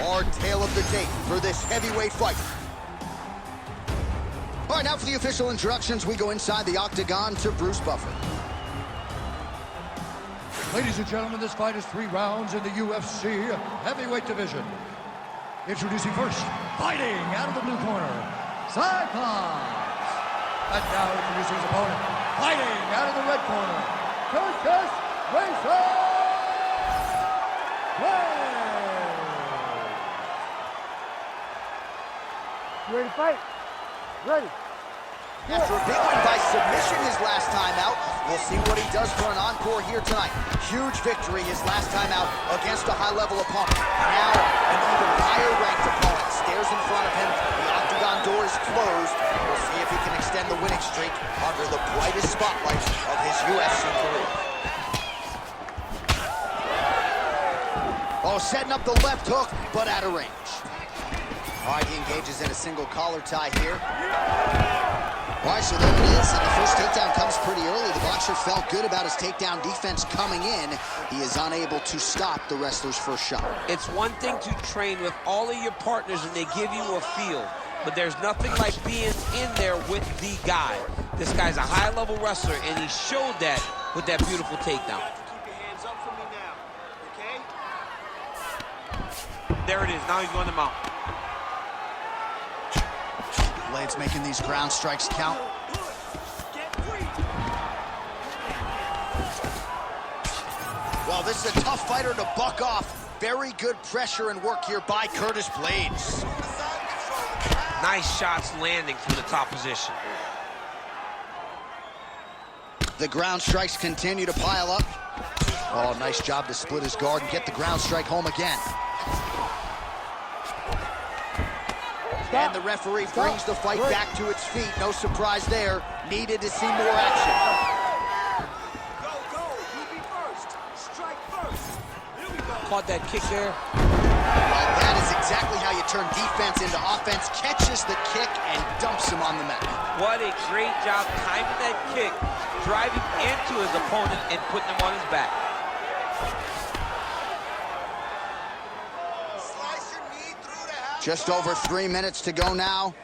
Our tale of the tape for this heavyweight fight. All right, now for the official introductions, we go inside the octagon to Bruce Buffer. Ladies and gentlemen, this fight is 3 rounds in the UFC heavyweight division. Introducing first, fighting out of the blue corner, Clyde. And now introducing his opponent, fighting out of the red corner, Turkish Racer, Blaydes. You ready to fight? Ready. After a big win by submission his last time out, we'll see what he does for an encore here tonight. Huge victory his last time out against a high-level opponent. Now, an even higher-ranked opponent stares in front of him. The octagon door is closed. We'll see if he can extend the winning streak under the brightest spotlight of his UFC career. Oh, setting up the left hook, but out of range. All right, he engages in a single collar tie here. All right, so there it is, and the first takedown comes pretty early. The boxer felt good about his takedown defense coming in. He is unable to stop the wrestler's first shot. It's one thing to train with all of your partners and they give you a field, but there's nothing like being in there with the guy. This guy's a high-level wrestler, and he showed that with that beautiful takedown. Keep your hands up for me now, okay? There it is. Now he's going to mount. Blaydes making these ground strikes count. Well, this is a tough fighter to buck off. Very good pressure and work here by Curtis Blaydes. Nice shots landing from the top position. The ground strikes continue to pile up. Oh, nice job to split his guard and get the ground strike home again. And the referee brings the fight back to its feet. No surprise there. Needed to see more action. Go, you be first. Strike first. Here we go. Caught that kick there. Well, that is exactly how you turn defense into offense. Catches the kick and dumps him on the mat. What a great job timing that kick, driving into his opponent and putting him on his back. Just over 3 minutes to go now.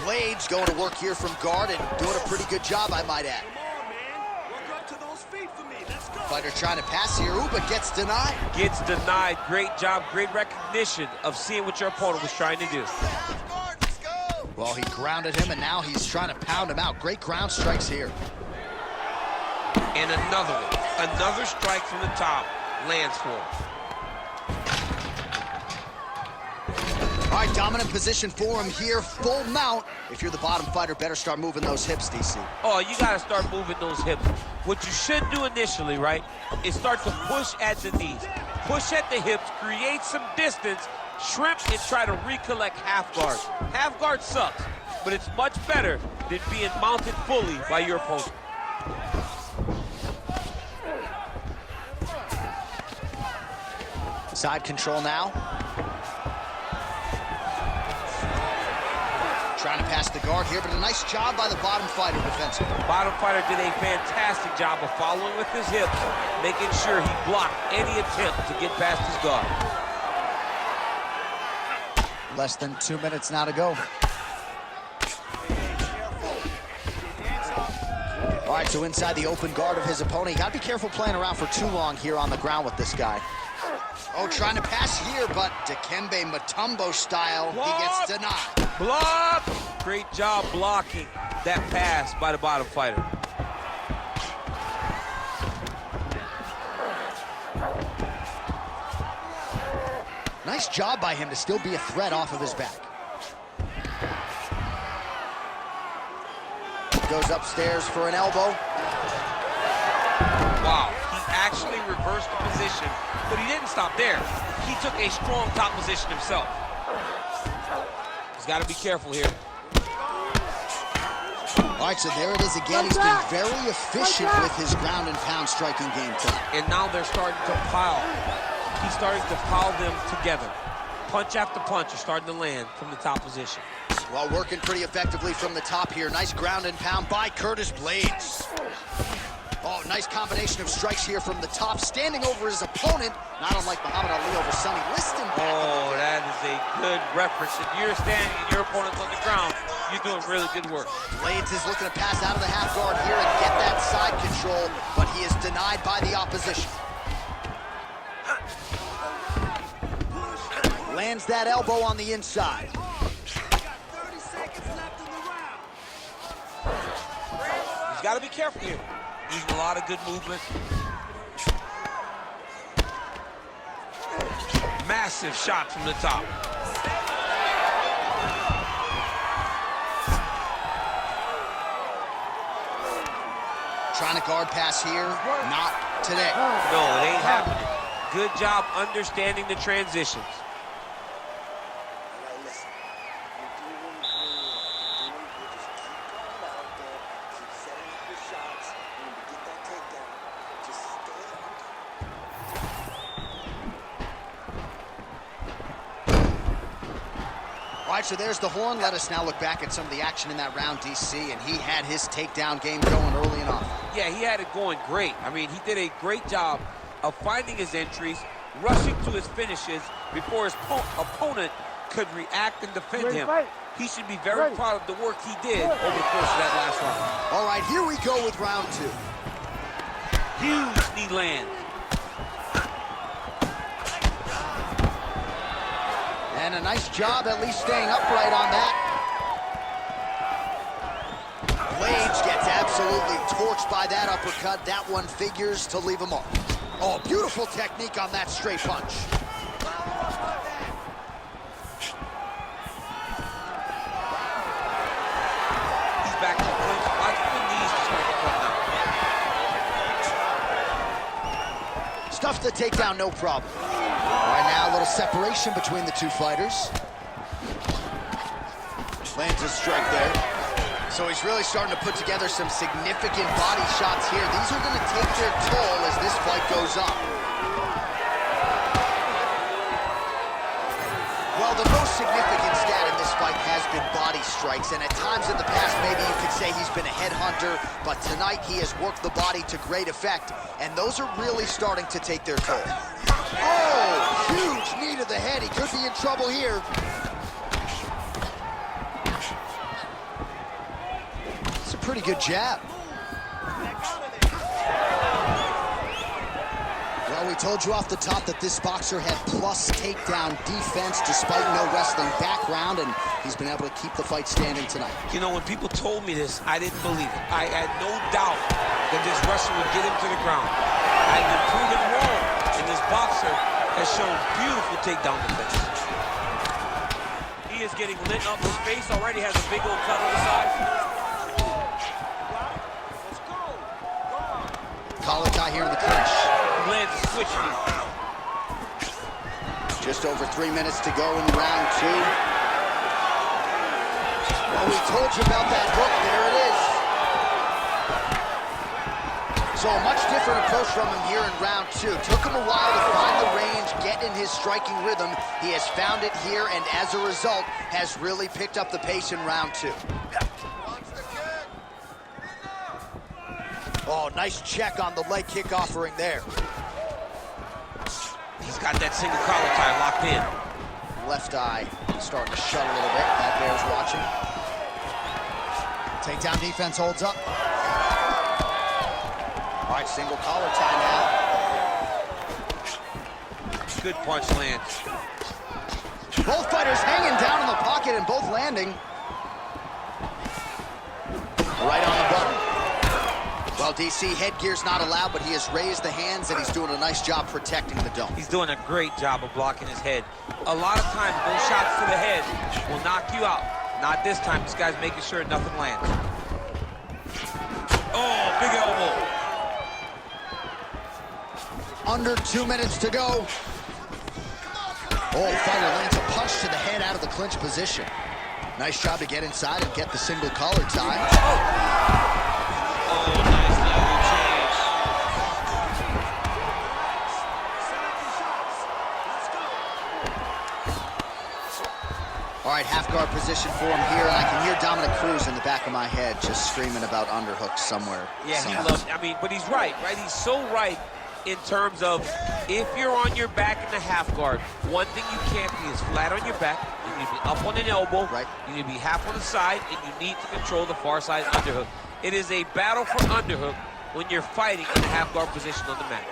Blaydes going to work here from guard and doing a pretty good job, I might add. Come on, man. Work up to those feet for me. Let's go. Fighter trying to pass here, but gets denied. Gets denied. Great job, great recognition of seeing what your opponent was trying to do. Well, he grounded him, and now he's trying to pound him out. Great ground strikes here. And another one. Another strike from the top lands for him. All right, dominant position for him here, full mount. If you're the bottom fighter, better start moving those hips, DC. Oh, you got to start moving those hips. What you should do initially, right, is start to push at the knees. Push at the hips, create some distance, shrimp, and try to recollect half guard. Half guard sucks, but it's much better than being mounted fully by your opponent. Side control now. Trying to pass the guard here, but a nice job by the bottom fighter defensively. Bottom fighter did a fantastic job of following with his hips, making sure he blocked any attempt to get past his guard. Less than 2 minutes now to go. All right, so inside the open guard of his opponent. You got to be careful playing around for too long here on the ground with this guy. Oh, trying to pass here, but Dikembe Mutombo style, he gets denied. Block! Great job blocking that pass by the bottom fighter. Nice job by him to still be a threat off of his back. Goes upstairs for an elbow. Wow, he actually reversed the position, but he didn't stop there. He took a strong top position himself. He's got to be careful here. All right, so there it is again. He's been very efficient with his ground and pound striking game tonight. And now they're starting to pile. He's starting to pile them together. Punch after punch are starting to land from the top position. Well, working pretty effectively from the top here. Nice ground and pound by Curtis Blaydes. Oh, nice combination of strikes here from the top, standing over his opponent, not unlike Muhammad Ali over Sonny Liston. Oh, that is a good reference. If you're standing and your opponent's on the ground, you're doing really good work. Blaydes is looking to pass out of the half guard here and get that side control, but he is denied by the opposition. Lands that elbow on the inside. Got 30 seconds left in the round. He's got to be careful here. Using a lot of good movement. Massive shot from the top. Trying to guard pass here, not today. No, it ain't happening. Good job understanding the transitions. All right, so there's the horn. Let us now look back at some of the action in that round, DC, and he had his takedown game going early and often. Yeah, he had it going great. I mean, he did a great job of finding his entries, rushing to his finishes before his opponent could react and defend him. He should be very proud of the work he did over the course of that last round. All right, here we go with round two. Huge knee land. And a nice job at least staying upright on that. Blaydes gets absolutely torched by that uppercut. That one figures to leave a mark. Oh, beautiful technique on that straight punch. He's back to the clinch. Watch the knees start to come now. Stuffs the takedown, no problem. Right now, a little separation between the two fighters. Lands a strike there. So he's really starting to put together some significant body shots here. These are going to take their toll as this fight goes on. Well, the most significant stat in this fight has been body strikes, and at times in the past, maybe you could say he's been a headhunter, but tonight he has worked the body to great effect, and those are really starting to take their toll. Oh, huge knee to the head. He could be in trouble here. It's a pretty good jab. Well, we told you off the top that this boxer had plus takedown defense despite no wrestling background, and he's been able to keep the fight standing tonight. You know, when people told me this, I didn't believe it. I had no doubt that this wrestler would get him to the ground. I've been proven wrong, and this boxer has shown beautiful takedown defense. He is getting lit up. His face already has a big old cut on the side. Collar tie here in the clinch. Lands a switch here. Just over 3 minutes to go in round two. Well, we told you about that hook. There it is. So a much different approach from him here in round two. Took him a while to find the range, get in his striking rhythm. He has found it here, and as a result, has really picked up the pace in round two. Oh, nice check on the leg kick offering there. He's got that single collar tie locked in. Left eye starting to shut a little bit. That bear's watching. Takedown defense holds up. All right, single collar tie now. Good punch lands. Both fighters hanging down in the pocket and both landing. Right on the button. Well, DC, headgear's not allowed, but he has raised the hands and he's doing a nice job protecting the dome. He's doing a great job of blocking his head. A lot of times, those shots to the head will knock you out. Not this time. This guy's making sure nothing lands. Oh, big elbow. Under 2 minutes to go. Oh, fighter lands a punch to the head out of the clinch position. Nice job to get inside and get the single collar tie. Oh, nice level change. All right, half guard position for him here, and I can hear Dominic Cruz in the back of my head just screaming about underhooks somewhere. Yeah, he loves, I mean, but he's right? He's so right in terms of if you're on your back in the half guard, one thing you can't be is flat on your back. You need to be up on an elbow. Right. You need to be half on the side, and you need to control the far side underhook. It is a battle for underhook when you're fighting in the half guard position on the mat.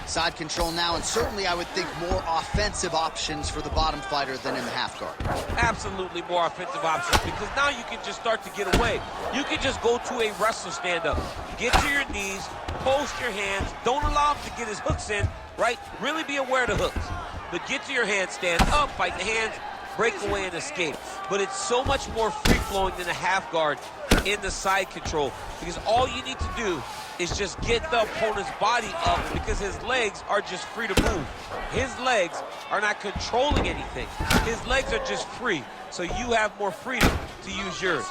Side control now, and certainly I would think more offensive options for the bottom fighter than in the half guard. Absolutely more offensive options, because now you can just start to get away. You can just go to a wrestler stand-up. Get to your knees, post your hands, don't allow him to get his hooks in, right? Really be aware of the hooks. But get to your hands, stand up, fight the hands, break away and escape. But it's so much more free-flowing than a half guard in the side control, because all you need to do is just get the opponent's body up, because his legs are just free to move. His legs are not controlling anything. His legs are just free, so you have more freedom to use yours.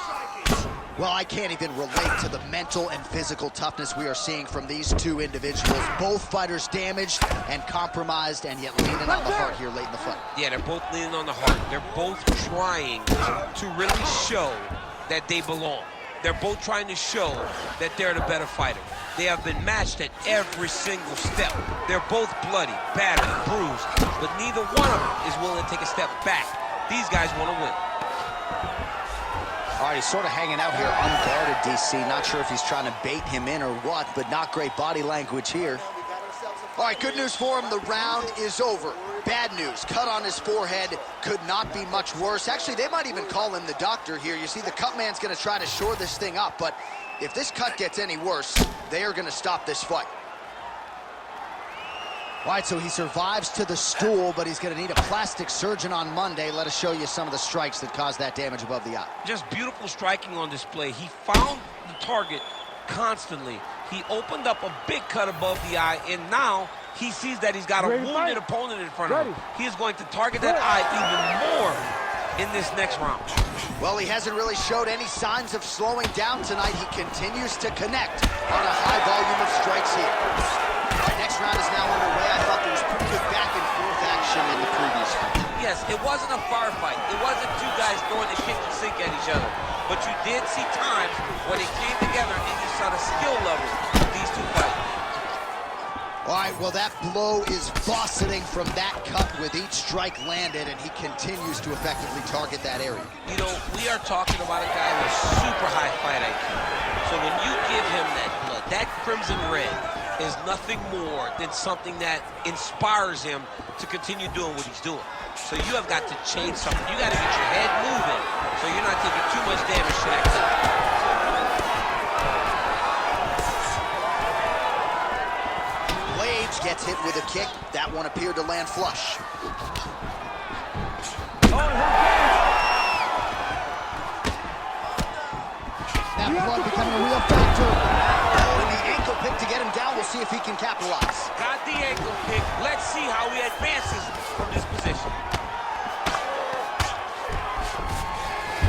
Well, I can't even relate to the mental and physical toughness we are seeing from these two individuals. Both fighters damaged and compromised, and yet leaning on the heart here late in the fight. Yeah, they're both leaning on the heart. They're both trying to really show that they belong. They're both trying to show that they're the better fighter. They have been matched at every single step. They're both bloody, battered, bruised, but neither one of them is willing to take a step back. These guys want to win. All right, he's sort of hanging out here unguarded, DC. Not sure if he's trying to bait him in or what, but not great body language here. All right, good news for him. The round is over. Bad news, cut on his forehead, could not be much worse. Actually, they might even call him the doctor here. You see, the cut man's gonna try to shore this thing up, but if this cut gets any worse, they are gonna stop this fight. All right, so he survives to the stool, but he's gonna need a plastic surgeon on Monday. Let us show you some of the strikes that caused that damage above the eye. Just beautiful striking on display. He found the target constantly. He opened up a big cut above the eye, and now he sees that he's got a wounded opponent in front of him. He is going to target that eye even more in this next round. Well, he hasn't really showed any signs of slowing down tonight. He continues to connect on a high volume of strikes here. All right, next round is now underway. I thought there was pretty good back and forth action in the previous fight. Yes, it wasn't a firefight. It wasn't two guys throwing the kitchen sink at each other. But you did see times when it came together and you saw the skill level of these two fighters. All right, well, that blow is bossing from that cut with each strike landed, and he continues to effectively target that area. You know, we are talking about a guy with super high fight IQ. So when you give him that blood, that crimson red is nothing more than something that inspires him to continue doing what he's doing. So you have got to change something. You got to get your head moving so you're not taking too much damage to that cut. Blaydes gets hit with a kick. That one appeared to land flush. That blood becoming a real factor. Oh, and the ankle pick to get him down. We'll see if he can capitalize. Got the ankle pick. Let's see how he advances from this position.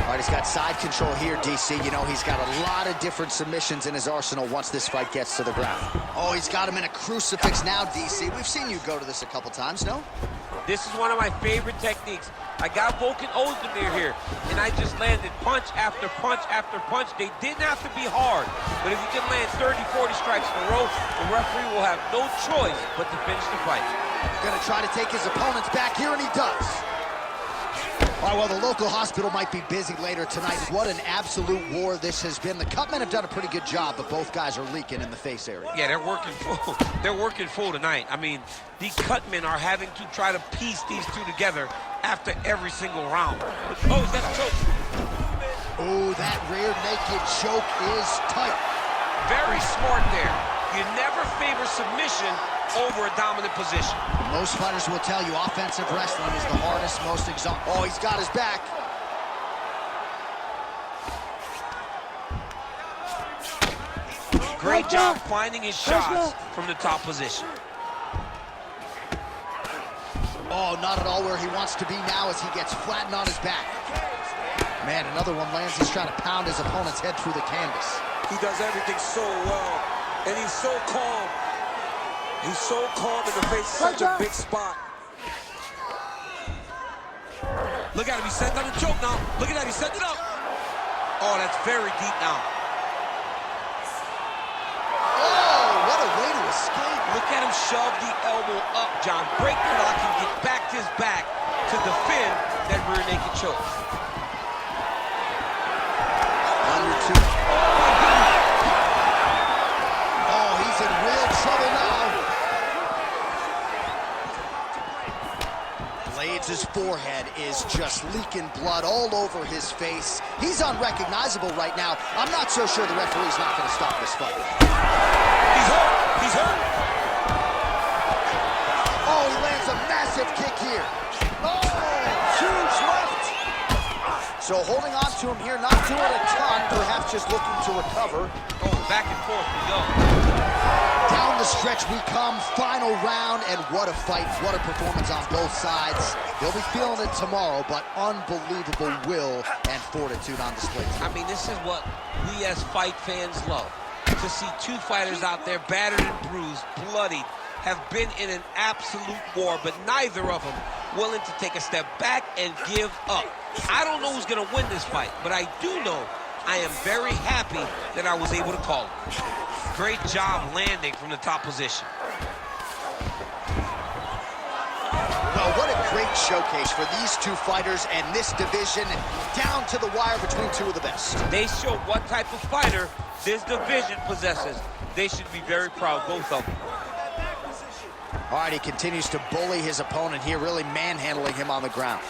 All right, he's got side control here, DC. You know, he's got a lot of different submissions in his arsenal once this fight gets to the ground. Oh, he's got him in a crucifix now, DC. We've seen you go to this a couple times, no? This is one of my favorite techniques. I got Volkan Ozdemir here, and I just landed punch after punch after punch. They didn't have to be hard, but if you can land 30, 40 strikes in a row, the referee will have no choice but to finish the fight. Gonna try to take his opponents back here, and he does. All right, well, the local hospital might be busy later tonight. What an absolute war this has been. The cutmen have done a pretty good job, but both guys are leaking in the face area. Yeah, they're working full. They're working full tonight. I mean, the cutmen are having to try to piece these two together after every single round. Oh, he's got a choke. Oh, that rear naked choke is tight. Very smart there. You never favor submission over a dominant position. Most fighters will tell you offensive wrestling is the hardest, most exhausting. Oh, he's got his back. Great job finding his shots from the top position. Oh, not at all where he wants to be now as he gets flattened on his back. Man, another one lands. He's trying to pound his opponent's head through the canvas. He does everything so well, and he's so calm. He's so calm in the face of such a big spot. Look at him, he's setting up the choke now. Look at that, he's setting it up. Oh, that's very deep now. Oh, what a way to escape. Look at him shove the elbow up, John. Break the lock and get back to his back to defend that rear naked choke. Under 2. Oh, he's in real trouble now. Blaydes' forehead is just leaking blood all over his face. He's unrecognizable right now. I'm not so sure the referee's not going to stop this fight. He's hurt. He's hurt. Oh, he lands a massive kick here. Oh, huge left. So holding on to him here, not doing a ton, perhaps just looking to recover. Oh, back and forth we go. Down the stretch we come, final round, and what a fight, what a performance on both sides. They'll be feeling it tomorrow, but unbelievable will and fortitude on display. I mean, this is what we as fight fans love. To see two fighters out there battered and bruised, bloodied, have been in an absolute war, but neither of them willing to take a step back and give up. I don't know who's going to win this fight, but I do know I am very happy that I was able to call it. Great job landing from the top position. Well, what a great showcase for these two fighters and this division, down to the wire between two of the best. They show what type of fighter this division possesses. They should be very proud, both of them. All right, he continues to bully his opponent here, really manhandling him on the ground.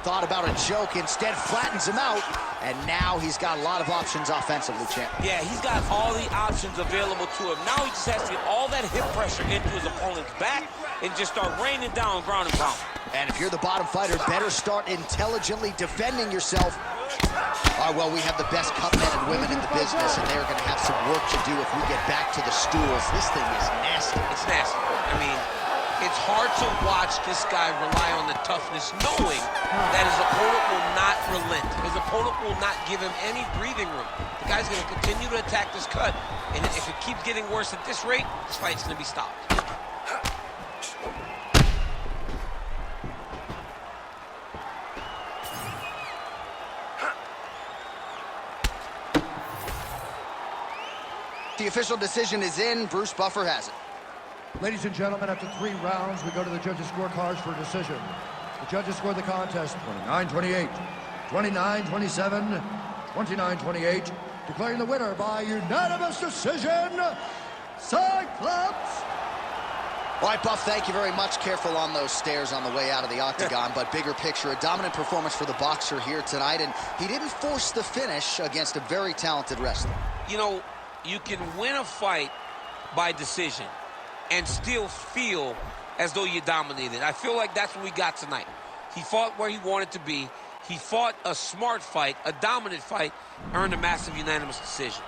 Thought about a joke, instead flattens him out, and now he's got a lot of options offensively, champ. Yeah, he's got all the options available to him. Now he just has to get all that hip pressure into his opponent's back and just start raining down ground and pound. And if you're the bottom fighter, better start intelligently defending yourself. All right, well, we have the best cut men and women in the business, and they're going to have some work to do if we get back to the stools. This thing is nasty. It's nasty. I mean, it's hard to watch this guy rely on the toughness, knowing that his opponent will not relent. His opponent will not give him any breathing room. The guy's going to continue to attack this cut, and if it keeps getting worse at this rate, this fight's going to be stopped. The official decision is in. Bruce Buffer has it. Ladies and gentlemen, after 3 rounds, we go to the judges' scorecards for a decision. The judges scored the contest 29-28, 29-27, 29-28, declaring the winner by unanimous decision, Cyclops. All right, Buff, thank you very much. Careful on those stairs on the way out of the octagon, but bigger picture, a dominant performance for the boxer here tonight, and he didn't force the finish against a very talented wrestler. You know, you can win a fight by decision and still feel as though you dominated. I feel like that's what we got tonight. He fought where he wanted to be. He fought a smart fight, a dominant fight, earned a massive unanimous decision.